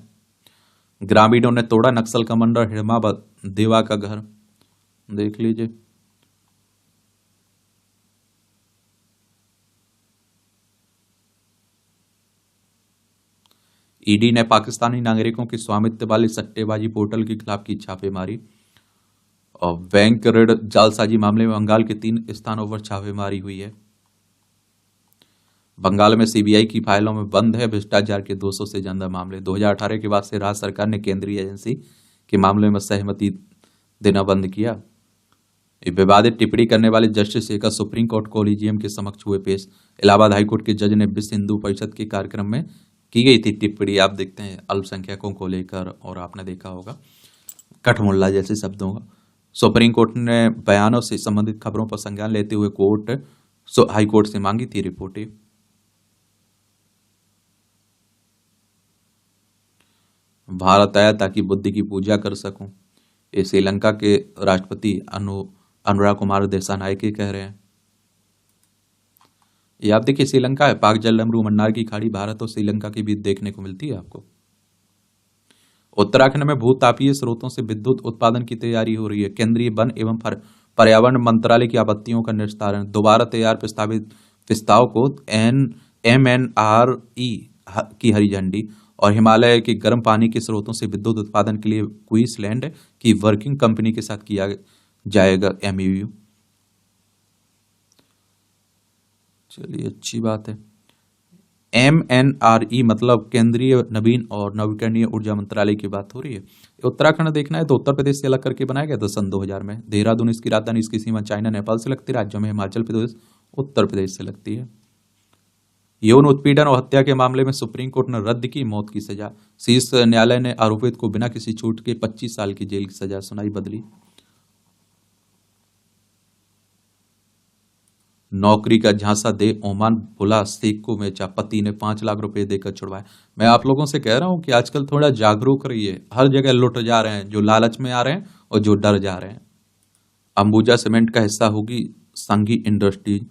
ग्रामीणों ने तोड़ा नक्सल कमांडर हिड़मा देवा का घर, देख लीजिए। ईडी ने पाकिस्तानी नागरिकों के स्वामित्व वाले सट्टेबाजी पोर्टल के खिलाफ की छापेमारी। और बैंक ऋण जालसाजी मामले में बंगाल के 3 स्थानों पर छापेमारी हुई है। बंगाल में सीबीआई की फाइलों में बंद है भ्रष्टाचार के 200 से ज्यादा मामले। 2018 के बाद से राज्य सरकार ने केंद्रीय एजेंसी के मामले में सहमति देना बंद किया। विवादित टिप्पणी करने वाले justice Shekhar supreme court collegium के समक्ष हुए पेश। इलाहाबाद हाईकोर्ट के जज ने विश्व हिंदू परिषद के कार्यक्रम में की गई थी टिप्पणी, आप देखते हैं अल्पसंख्यकों को लेकर, और आपने देखा होगा कठमुल्ला जैसे शब्दों का। सुप्रीम कोर्ट ने बयानों से संबंधित खबरों पर संज्ञान लेते हुए हाई कोर्ट से मांगी थी रिपोर्टें। भारत आया ताकि बुद्ध की पूजा कर सकूं, ये श्रीलंका के राष्ट्रपति अनुराग कुमार दिसानायके कह रहे हैं। ये आप देखिए, श्रीलंका है, पाक जलडमरू मन्नार की खाड़ी भारत और श्रीलंका के बीच देखने को मिलती है आपको। उत्तराखंड में भूतापीय स्रोतों से विद्युत उत्पादन की तैयारी हो रही है। केंद्रीय वन एवं पर्यावरण मंत्रालय की आपत्तियों का निस्तारण। दोबारा तैयार प्रस्ताव को MNRE की हरी झंडी। और हिमालय के गर्म पानी के स्रोतों से विद्युत उत्पादन के लिए क्वींसलैंड की वर्किंग कंपनी के साथ किया जाएगा MOU। चलिए, अच्छी बात है। MNRE मतलब केंद्रीय नवीन और नवीकरणीय ऊर्जा मंत्रालय की बात हो रही है। उत्तराखंड देखना है तो उत्तर प्रदेश से अलग करके बनाया गया था सन 2000 में। देहरादून इसकी राजधानी, इसकी सीमा चाइना नेपाल से लगती है। राज्यों में हिमाचल प्रदेश उत्तर प्रदेश से लगती है। यौन उत्पीड़न और हत्या के मामले में सुप्रीम कोर्ट ने रद्द की मौत की सजा। शीर्ष न्यायालय ने आरोपित को बिना किसी छूट के 25 साल की जेल की सजा सुनाई, बदली। नौकरी का झांसा दे ओमान भुला शेख को बेचा, पति ने 5 लाख रुपए देकर छुड़वाया। मैं आप लोगों से कह रहा हूं कि आजकल थोड़ा जागरूक रहिए। हर जगह लुट जा रहे हैं, जो लालच में आ रहे हैं और जो डर जा रहे हैं। अंबुजा सीमेंट का हिस्सा होगी संघी इंडस्ट्रीज।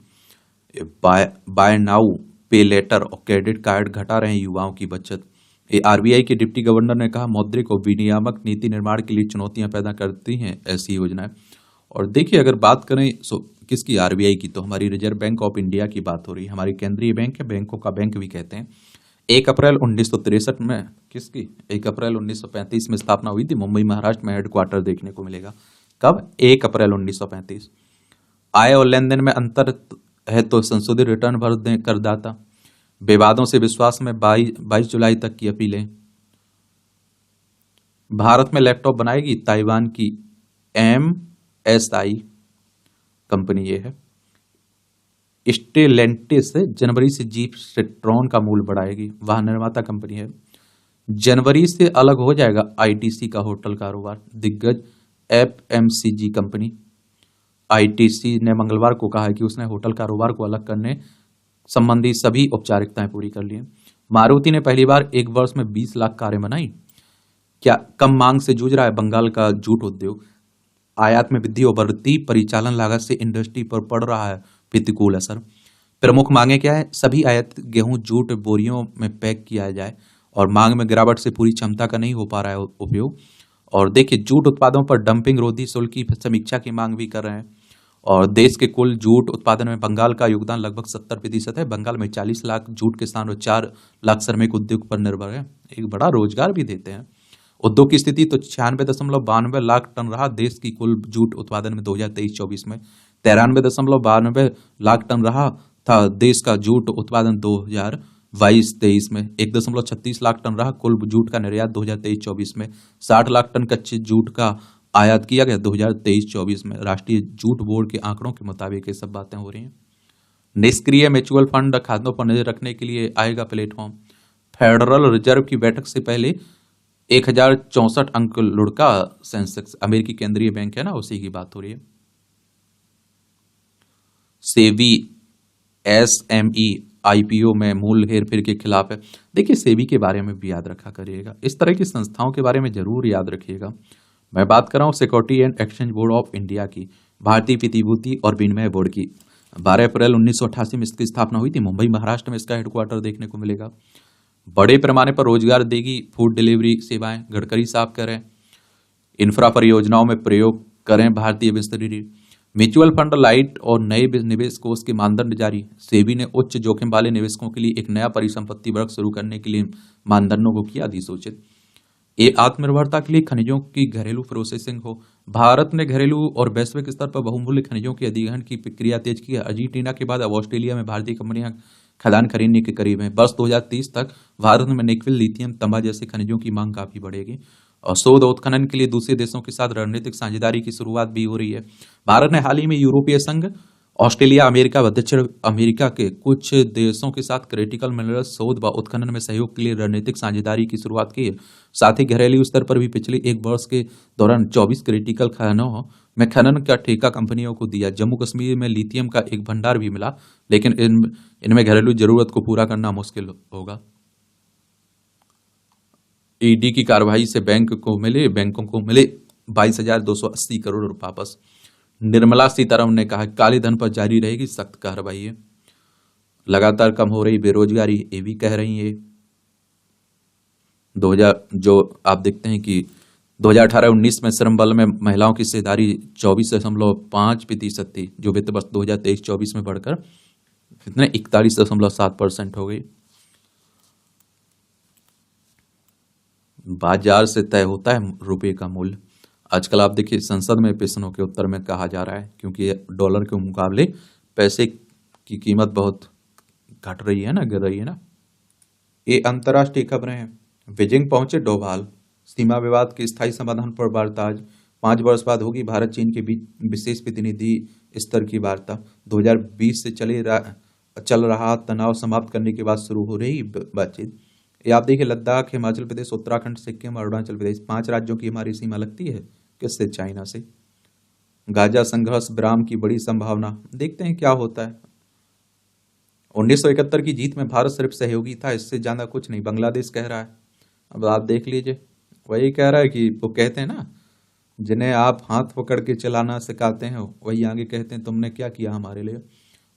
बाय नाउ पे लेटर और क्रेडिट कार्ड घटा रहे हैं युवाओं की बचत। RBI के डिप्टी गवर्नर ने कहा, मौद्रिक और विनियामक नीति निर्माण के लिए चुनौतियां पैदा करती हैं ऐसी योजनाएं। और देखिए, अगर बात करें किसकी, RBI की, तो हमारी रिजर्व बैंक ऑफ इंडिया की बात हो रही है। हमारी केंद्रीय बैंक है, बैंकों का बैंक भी कहते हैं। 1 अप्रैल 1963 में किसकी, 1 अप्रैल 1935 में स्थापना हुई थी। मुंबई महाराष्ट्र में हेडक्वार्टर देखने को मिलेगा। कब, 1 अप्रैल 1935। आय और लेन देन में अंतर है तो संशोधित रिटर्न भर दें करदाता। विवादों से विश्वास में 22 जुलाई तक की अपीलें। भारत में लैपटॉप बनाएगी ताइवान की MSI। कंपनी ये है। स्टेलेंटिस जनवरी से जीप सिट्रॉन का मूल्य बढ़ाएगी, वाहन निर्माता कंपनी है। जनवरी से अलग हो जाएगा आईटीसी का होटल कारोबार, दिग्गज एफएमसीजी कंपनी आईटीसी ने मंगलवार को कहा है कि उसने होटल कारोबार को अलग करने संबंधी सभी औपचारिकताएं पूरी कर ली हैं। मारुति ने पहली बार एक वर्ष में 20 लाख कारें बनाई। क्या कम मांग से जूझ रहा है बंगाल का जूट उद्योग? आयात में वृद्धि और बढ़ती परिचालन लागत से इंडस्ट्री पर पड़ रहा है प्रतिकूल असर। प्रमुख मांगे क्या है? सभी आयात गेहूं जूट बोरियों में पैक किया जाए और मांग में गिरावट से पूरी क्षमता का नहीं हो पा रहा है उपयोग। और देखिए, जूट उत्पादों पर डंपिंग रोधी शुल्क की समीक्षा की मांग भी कर रहे हैं। और देश के कुल जूट उत्पादन में बंगाल का योगदान लगभग 70% है। बंगाल में 40 लाख जूट किसान और 4 लाख श्रमिक उद्योग पर निर्भर है, एक बड़ा रोजगार भी देते हैं। उद्योग की स्थिति तो 96.92 लाख टन रहा देश की कुल जूट उत्पादन में 2023-24 में। 93.92 लाख टन रहा था देश का जूट उत्पादन 2022-23 में। 1.36 लाख टन रहा कुल जूट का निर्यात 2023-24 में। 60 लाख टन कच्चे जूट का आयात किया गया 2023-24 में। राष्ट्रीय जूट बोर्ड के आंकड़ों के मुताबिक ये सब बातें हो रही हैं। निष्क्रिय म्यूचुअल फंड खातों पर नजर रखने के लिए आएगा प्लेटफॉर्म। फेडरल रिजर्व की बैठक से पहले 1064 अंक लुढ़का सेंसेक्स। अमेरिकी केंद्रीय बैंक है ना, उसी की बात हो रही है। सेबी एसएमई आईपीओ में मूल्य हेरफेर के खिलाफ है। देखिए, सेबी के बारे में भी याद रखा करिएगा, इस तरह की संस्थाओं के बारे में जरूर याद रखिएगा। मैं बात कर रहा हूँ security and exchange board of India की, भारतीय प्रतिभूति और विनिमय बोर्ड की। 12 अप्रैल 1988 में इसकी स्थापना हुई थी। मुंबई महाराष्ट्र में इसका हेडक्वार्टर देखने को मिलेगा। बड़े पैमाने पर रोजगार देगी फूड डिलीवरी सेवाएं, गडकरी साहब करें। इंफ्रा परियोजनाओं में प्रयोग करें भारतीय विस्तृत। म्यूचुअल फंड लाइट और नए निवेश कोष के मानदंड जारी। सेबी ने उच्च जोखिम वाले निवेशकों के लिए एक नया परिसंपत्ति वर्ग शुरू करने के लिए मानदंडों को किया अधिसूचित। ये आत्मनिर्भरता के लिए खनिजों की घरेलू प्रोसेसिंग हो। भारत ने घरेलू और वैश्विक स्तर पर बहुमूल्य खनिजों के अधिग्रहण की प्रक्रिया तेज की है। अर्जेंटीना के बाद अब ऑस्ट्रेलिया में भारतीय कंपनियां खदान खरीदने के करीब हैं। वर्ष 2030 तक भारत में निकेल, लिथियम, तांबा जैसे खनिजों की मांग काफी बढ़ेगी। और शोध और उत्खनन के लिए दूसरे देशों के साथ रणनीतिक साझेदारी की शुरुआत भी हो रही है। भारत ने हाल ही में यूरोपीय संघ, ऑस्ट्रेलिया, अमेरिका व दक्षिण अमेरिका के कुछ देशों के साथ क्रिटिकल मिनरल शोध व उत्खनन में सहयोग के लिए रणनीतिक साझेदारी की शुरुआत की है। साथ ही घरेलू स्तर पर भी पिछले एक वर्ष के दौरान 24 क्रिटिकल खननों में खनन का ठेका कंपनियों को दिया। जम्मू कश्मीर में लिथियम का एक भंडार भी मिला, लेकिन इनमें घरेलू जरूरत को पूरा करना मुश्किल होगा। ईडी की कार्रवाई से बैंकों को मिले 22,280 करोड़ रुपए वापस। निर्मला सीतारमण ने कहा काले धन पर जारी रहेगी सख्त कार्रवाई है। लगातार कम हो रही बेरोजगारी, ये भी कह रही है। 2000 जो आप देखते हैं कि 2018-19 में श्रम बल में महिलाओं की हिस्सेदारी 24.5% थी, जो वित्त वर्ष 2023-24 में बढ़कर कितने 41.7% हो गई। बाजार से तय होता है रुपए का मूल्य। आजकल आप देखिए, संसद में प्रश्नों के उत्तर में कहा जा रहा है, क्योंकि डॉलर के मुकाबले पैसे की कीमत बहुत घट रही है ना, गिर रही है ना। ये अंतर्राष्ट्रीय खबरें हैं। बीजिंग पहुंचे डोभाल, सीमा विवाद के स्थायी समाधान पर वार्ता आज। 5 वर्ष बाद होगी भारत चीन के बीच विशेष प्रतिनिधि स्तर की वार्ता। 2020 से चल रहा तनाव समाप्त करने के बाद शुरू हो रही बातचीत। ये आप देखिए, लद्दाख, हिमाचल प्रदेश, उत्तराखंड, सिक्किम, अरुणाचल प्रदेश, 5 राज्यों की हमारी सीमा लगती है किससे? चाइना से। गाजा संघर्ष विराम की बड़ी संभावना, देखते हैं क्या होता है। 1971 की जीत में भारत सिर्फ सहयोगी था, इससे ज्यादा कुछ नहीं, बांग्लादेश कह रहा है। अब आप देख लीजिए, वही कह रहा है कि वो कहते हैं ना, जिन्हें आप हाथ पकड़ के चलाना सिखाते हैं वही आगे कहते हैं तुमने क्या किया हमारे लिए।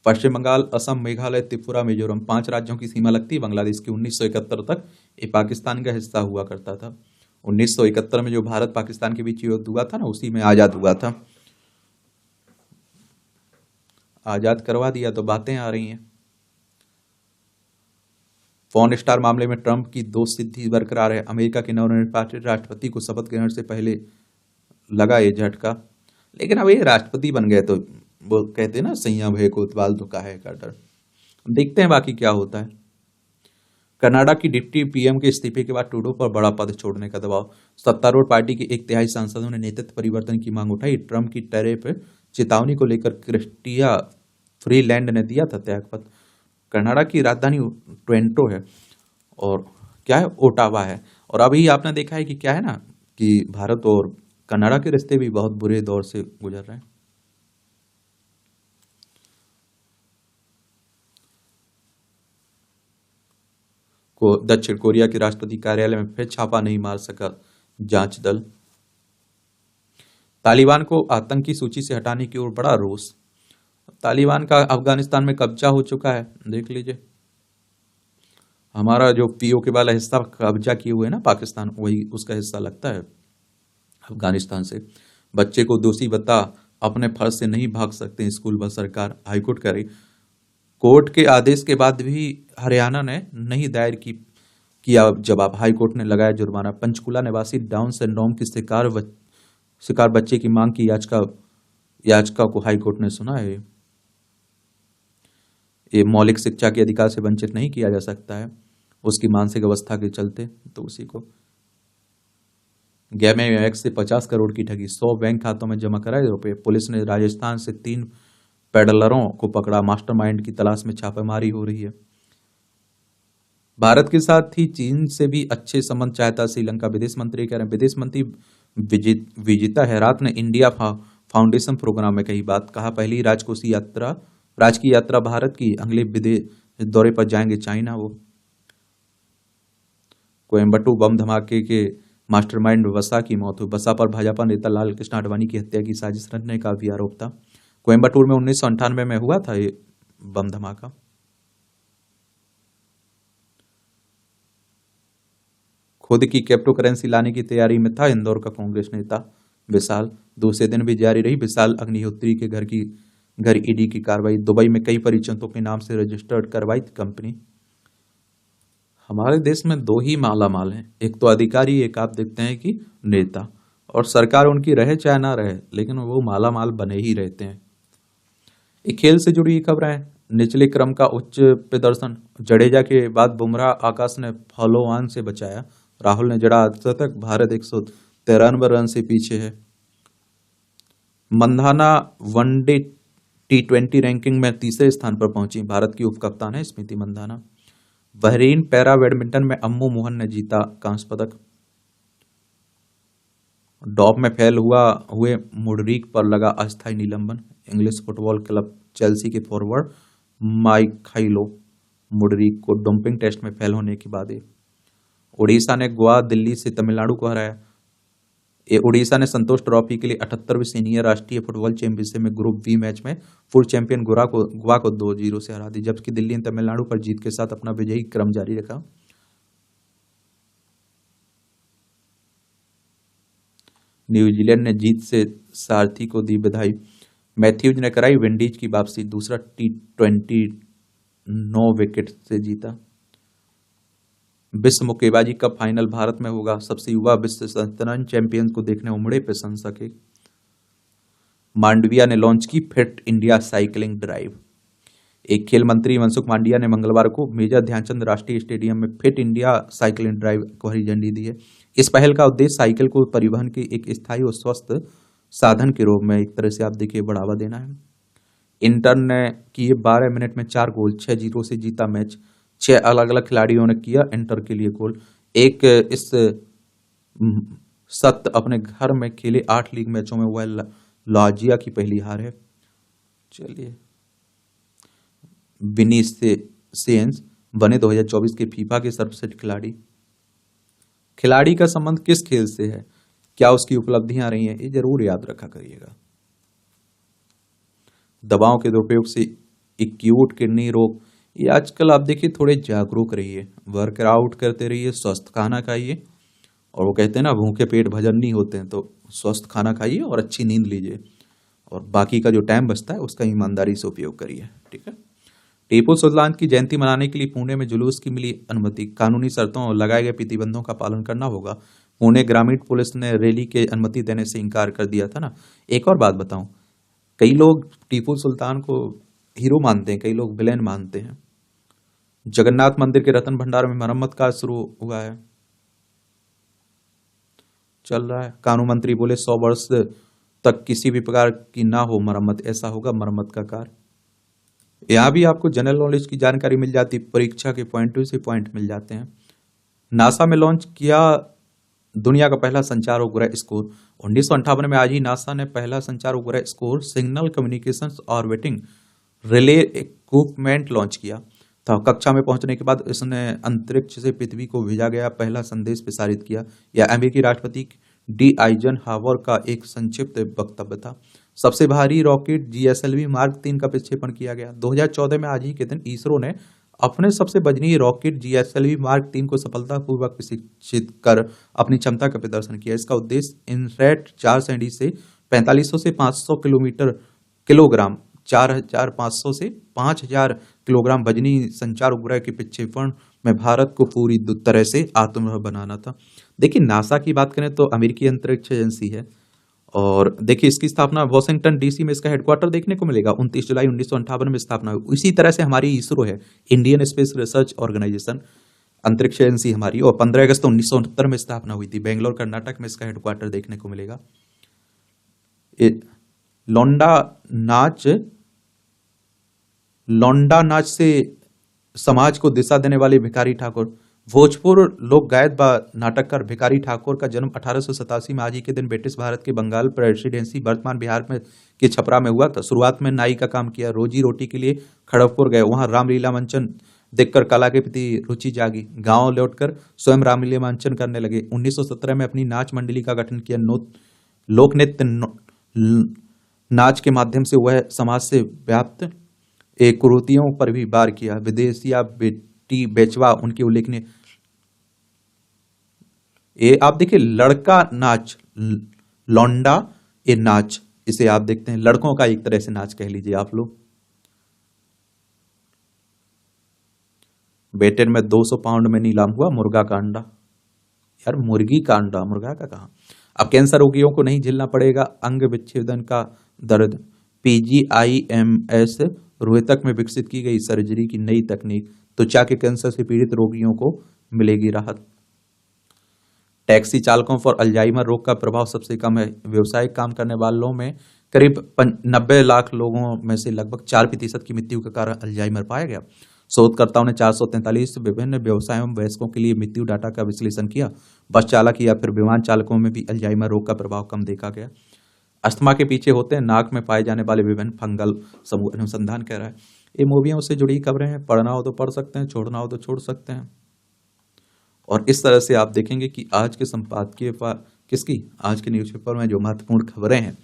पश्चिम बंगाल, असम, मेघालय, त्रिपुरा, मिजोरम, 5 राज्यों की सीमा लगती है बांग्लादेश की। 1971 तक ये पाकिस्तान का हिस्सा हुआ करता था। 1971 में जो भारत पाकिस्तान के बीच युद्ध हुआ था ना, उसी में आजाद हुआ था। आजाद करवा दिया तो बातें आ रही हैं। फोन स्टार मामले में ट्रंप की दोषसिद्धि बरकरार है। अमेरिका के नवनिर्वाचित राष्ट्रपति को शपथ ग्रहण से पहले लगा ये झटका, लेकिन अब ये राष्ट्रपति बन गए तो वो कहते हैं ना, सैया भय को उतवाल धुका है का डर। देखते हैं बाकी क्या होता है। कनाडा की डिप्टी पीएम के इस्तीफे के बाद ट्रूडो पर बड़ा पद छोड़ने का दबाव। सत्तारूढ़ पार्टी के 1/3 सांसदों ने नेतृत्व परिवर्तन की मांग उठाई। ट्रंप की टैरिफ चेतावनी को लेकर क्रिस्टिया फ्रीलैंड ने दिया था त्यागपत्र। कनाडा की राजधानी टोरंटो है और क्या है, ओटावा है। और अभी आपने देखा है कि क्या है ना, कि भारत और कनाडा के रिश्ते भी बहुत बुरे दौर से गुजर रहे हैं। को दक्षिण कोरिया के राष्ट्रपति कार्यालय में फिर छापा नहीं मार सका जांच दल। तालिबान को आतंकी सूची से हटाने की ओर बड़ा रोष। तालिबान का अफगानिस्तान में कब्जा हो चुका है, देख लीजिए। हमारा जो पीओके वाला हिस्सा कब्जा किए हुए है ना पाकिस्तान, वही उसका हिस्सा लगता है अफगानिस्तान से। बच्चे को दोषी बता अपने फर्ज से नहीं भाग सकते स्कूल बस सरकार, हाईकोर्ट करे। कोर्ट के आदेश के बाद भी हरियाणा ने नहीं दायर किया जवाब, हाईकोर्ट ने लगाया जुर्माना। पंचकुला निवासी डाउन सिंड्रोम की शिकार बच्चे की मांग की याचिका को हाईकोर्ट ने सुना है। ये मौलिक शिक्षा के अधिकार से वंचित नहीं किया जा सकता है उसकी मानसिक अवस्था के चलते। तो उसी को गैमेक्स से 50 करोड़ की ठगी, 100 बैंक खातों में जमा कराए रुपए। पुलिस ने राजस्थान से 3 पेडलरों को पकड़ा, मास्टरमाइंड की तलाश में छापेमारी हो रही है। भारत के साथ ही चीन से भी अच्छे संबंध चाहता श्रीलंका, विदेश मंत्री कह रहे हैं। विदेश मंत्री विजिता हेरात ने इंडिया फाउंडेशन प्रोग्राम में कही बात, कहा पहली राजकीय यात्रा भारत की, अगले विदेश दौरे पर जाएंगे चाइना। वो कोयम्बटूर बम धमाके के मास्टरमाइंड बसा की मौत हुई। बसा पर भाजपा नेता लाल कृष्ण आडवाणी की हत्या की साजिश रचने का भी आरोप था। कोयम्बटूर में 1998 में हुआ था ये बम धमाका। खुद की क्रिप्टो करेंसी लाने की तैयारी में था इंदौर का कांग्रेस नेता विशाल। दूसरे दिन भी जारी रही विशाल अग्निहोत्री के घर ईडी की कार्रवाई। दुबई में कई परिचितों के नाम से रजिस्टर्ड करवाई थी कंपनी। हमारे देश में 2 ही मालामाल हैं, एक तो अधिकारी, एक आप देखते हैं कि नेता। और सरकार उनकी रहे चाहे ना रहे, लेकिन वो मालामाल बने ही रहते हैं। एक खेल से जुड़ी खबर है, निचले क्रम का उच्च प्रदर्शन, जडेजा के बाद बुमराह, आकाश ने फॉलो ऑन से बचाया, राहुल ने जड़ा शतक, भारत 193 रन से पीछे है। मंधाना वनडे T20 रैंकिंग में तीसरे स्थान पर पहुंची, भारत की उप कप्तान है Smriti Mandhana. Bahrain para badminton में अम्मू मोहन ने जीता कांस्य पदक। डॉप में फेल हुए मुडरिक पर लगा अस्थायी निलंबन। इंग्लिश फुटबॉल क्लब चेल्सी के फॉरवर्ड माइखाइलो मुडरिक को डोपिंग टेस्ट में फेल होने के बाद उड़ीसा ने गोवा दिल्ली से तमिलनाडु को हराया। उड़ीसा ने संतोष ट्रॉफी के लिए 78वें सीनियर राष्ट्रीय फुटबॉल चैंपियनशिप में ग्रुप बी मैच में फुल चैंपियन गोवा को 2-0 से हरा दी, जबकि दिल्ली ने तमिलनाडु पर जीत के साथ अपना विजयी क्रम जारी रखा। न्यूजीलैंड ने जीत से सारथी को दी बधाई। मैथ्यूज ने कराई विंडीज की वापसी, दूसरा T20 9 विकेट से जीता। विश्व मुक्केबाजी कप फाइनल भारत में होगा, सबसे युवा विश्व शतरंज चैंपियन को देखने उमड़े प्रशंसक। मांडविया ने लॉन्च की फिट इंडिया साइकिलिंग ड्राइव। एक खेल मंत्री मनसुख मांडविया ने मंगलवार को मेजर ध्यानचंद राष्ट्रीय स्टेडियम में फिट इंडिया साइकिलिंग ड्राइव को हरी झंडी दी है। इस पहल का उद्देश्य साइकिल को परिवहन के एक स्थायी और स्वस्थ साधन के रूप में एक तरह से आप देखिए बढ़ावा देना है। इंटर ने किए 12 मिनट में 4 गोल, 6-0 से जीता मैच। 6 अलग अलग खिलाड़ियों ने किया इंटर के लिए गोल। एक इस सत्र अपने घर में खेले 8 लीग मैचों में वह लाजिया की पहली हार है। चलिए, विनीसियस बने 2024 के फीफा के सर्वश्रेष्ठ खिलाड़ी का संबंध किस खेल से है, क्या उसकी उपलब्धियां रही हैं, ये जरूर याद रखा करिएगा। दवाओं के दुरुपयोग से एक्यूट किडनी रोग, ये आजकल आप देखिए थोड़े जागरूक रहिए, वर्कआउट करते रहिए, स्वस्थ खाना खाइए। और वो कहते हैं ना, भूखे पेट भजन नहीं होते हैं, तो स्वस्थ खाना खाइए और अच्छी नींद लीजिए, और बाकी का जो टाइम बचता है उसका ईमानदारी से उपयोग करिए। ठीक है। टीपू सुल्तान की जयंती मनाने के लिए पुणे में जुलूस की मिली अनुमति, कानूनी शर्तों और लगाए गए प्रतिबंधों का पालन करना होगा। पुणे ग्रामीण पुलिस ने रैली की अनुमति देने से इनकार कर दिया था ना। एक और बात बताऊं, कई लोग टीपू सुल्तान को हीरो मानते हैं, कई लोग विलेन मानते हैं। जगन्नाथ मंदिर के रतन भंडार में मरम्मत कार्य शुरू हुआ है, चल रहा है। कानून मंत्री बोले 100 वर्ष तक किसी भी प्रकार की ना हो मरम्मत, ऐसा होगा मरम्मत का कार्य। यहाँ भी आपको जनरल नॉलेज की जानकारी मिल जाती, परीक्षा के पॉइंट से पॉइंट मिल जाते हैं। नासा में लॉन्च किया दुनिया का पहला संचार उपग्रह स्कोर। 1958 में आज ही नासा ने पहला संचार उपग्रह score signal communications orbiting relay equipment launch किया था। कक्षा में पहुंचने के बाद इसने अंतरिक्ष से पृथ्वी को भेजा गया पहला संदेश प्रसारित किया। यह अमेरिकी राष्ट्रपति डी आइजनहावर का एक संक्षिप्त वक्तव्य था। सबसे भारी रॉकेट जीएसएलवी मार्क 3 का प्रक्षेपण किया गया। 2014 में आज ही के दिन इसरो ने अपने सबसे वजनी रॉकेट जीएसएलवी मार्क 3 को सफलतापूर्वक प्रशिक्षित कर अपनी क्षमता का प्रदर्शन किया। इसका उद्देश्य इनसैट 4 सैंडी से 4500 से 500 किलोग्राम 4500 से 5000 किलोग्राम वजनी संचार उपग्रह के प्रक्षेपण में भारत को पूरी तरह से आत्मनिर्भर बनाना था। देखिए, नासा की बात करें तो अमेरिकी अंतरिक्ष एजेंसी है और देखिए इसकी स्थापना वॉशिंगटन डीसी में इसका हेडक्वार्टर देखने को मिलेगा। 29 जुलाई 1958 में स्थापना हुई। इसी तरह से हमारी इसरो है, इंडियन स्पेस रिसर्च ऑर्गेनाइजेशन, अंतरिक्ष एजेंसी हमारी, और 15 अगस्त 1969 में स्थापना हुई थी। बेंगलोर कर्नाटक में इसका हेडक्वार्टर देखने को मिलेगा। लौंडा नाच से समाज को दिशा देने वाले भिखारी ठाकुर। भोजपुर लोक गायक व नाटककार भिखारी ठाकुर का जन्म 1887 में आज ही के दिन ब्रिटिश भारत के बंगाल प्रेसिडेंसी वर्तमान बिहार में के छपरा में हुआ था। शुरुआत में नाई का काम किया, रोजी रोटी के लिए खड़गपुर गए, वहां रामलीला मंचन देखकर कला के प्रति रुचि जागी। गांव लौटकर स्वयं रामलीला मंचन करने लगे। 1917 में अपनी नाच मंडली का गठन किया। लोक नृत्य नाच के माध्यम से वह समाज से व्याप्त कुरीतियों पर भी वार किया। विदेशिया बेटी बेचवा उनकी उल्लेखनीय। ये आप देखिए, लड़का नाच, लौंडा ये नाच, इसे आप देखते हैं लड़कों का एक तरह से नाच कह लीजिए आप लोग। बेटेर में 200 पाउंड में नीलाम हुआ मुर्गा का अंडा। यार मुर्गी का अंडा, मुर्गा का कहा। अब कैंसर रोगियों को नहीं झेलना पड़ेगा अंग विच्छेदन का दर्द। पीजीआईएमएस रोहतक में विकसित की गई सर्जरी की नई तकनीक, त्वचा के कैंसर से पीड़ित रोगियों को मिलेगी राहत। टैक्सी चालकों पर अल्जाइमर रोग का प्रभाव सबसे कम है। व्यवसायिक काम करने वालों में करीब 90 लाख लोगों में से लगभग 4% की मृत्यु का कारण अल्जाइमर पाया गया। शोधकर्ताओं ने 443 विभिन्न व्यवसायों में वयस्कों के लिए मृत्यु डाटा का विश्लेषण किया। बस चालक या फिर विमान चालकों में भी अल्जाइमर रोग का प्रभाव कम देखा गया। अस्थमा के पीछे होते हैं नाक में पाए जाने वाले विभिन्न फंगल समूह, अनुसंधान कह रहा है। ये मूवियों से जुड़ी खबरें हैं, पढ़ना हो तो पढ़ सकते हैं, छोड़ना हो तो छोड़ सकते हैं। और इस तरह से आप देखेंगे कि आज के संपादकीय पर आज के न्यूज़पेपर में जो महत्वपूर्ण खबरें हैं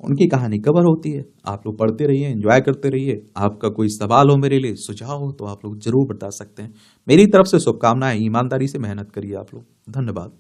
उनकी कहानी कवर होती है। आप लोग पढ़ते रहिए, एंजॉय करते रहिए। आपका कोई सवाल हो मेरे लिए, सुझाव हो तो आप लोग जरूर बता सकते हैं। मेरी तरफ से शुभकामनाएं। ईमानदारी से मेहनत करिए आप लोग। धन्यवाद।